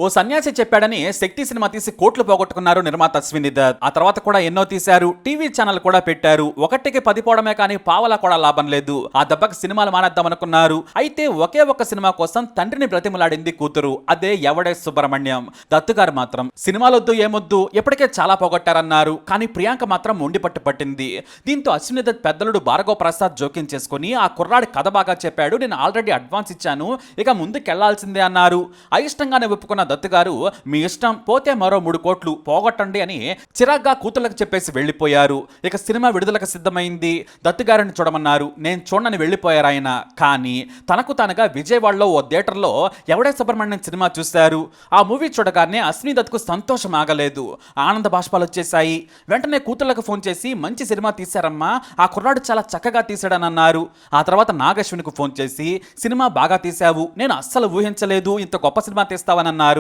ఓ సన్యాసి చెప్పాడని శక్తి సినిమా తీసి కోట్లు పోగొట్టుకున్నారు నిర్మాత అశ్విని దత్. ఆ తర్వాత కూడా ఎన్నో తీశారు, టీవీ ఛానల్ కూడా పెట్టారు. ఒకటికి 10 పోవడమే కానీ పావలా కూడా లాభం లేదు. ఆ దెబ్బకి సినిమాలు మానేద్దాం అనుకున్నారు. అయితే ఒకే ఒక్క సినిమా కోసం తండ్రిని బ్రతిమలాడింది కూతురు, అదే ఎవడే సుబ్రహ్మణ్యం. దత్తు గారు మాత్రం సినిమాలొద్దు ఏమొద్దు, ఎప్పటికే చాలా పోగొట్టారన్నారు. కానీ ప్రియాంక మాత్రం ఉండి పట్టింది. దీంతో అశ్విని దత్ పెద్దలుడు భార్గవ్ ప్రసాద్ జోక్యం చేసుకుని ఆ కుర్రాడి కథ బాగా చెప్పాడు, నేను ఆల్రెడీ అడ్వాన్స్ ఇచ్చాను, ఇక ముందుకెళ్లాల్సిందే అన్నారు. అయిష్టంగానే ఒప్పుకున్న దత్తు గారు మీ ఇష్టం, పోతే మరో 3 కోట్లు పోగొట్టండి అని చిరాగ్గా కూతుళ్ళకి చెప్పేసి వెళ్లిపోయారు. ఇక సినిమా విడుదలకు సిద్ధమైంది. దత్తు గారిని చూడమన్నారు. నేను చూడని వెళ్లిపోయారు ఆయన. కానీ తనకు తానుగా విజయవాడలో ఓ థియేటర్లో ఎవడే సుబ్రహ్మణ్యం సినిమా చూశారు. ఆ మూవీ చూడగానే అశ్విని దత్కు సంతోషం ఆగలేదు, ఆనంద బాష్పాలు వచ్చేశాయి. వెంటనే కూతుళ్ళకు ఫోన్ చేసి మంచి సినిమా తీశారమ్మా, ఆ కుర్రాడు చాలా చక్కగా తీశాడని అన్నారు. ఆ తర్వాత నాగశ్వినికి ఫోన్ చేసి సినిమా బాగా తీశావు, నేను అస్సలు ఊహించలేదు ఇంత గొప్ప సినిమా తీస్తావని అన్నారు.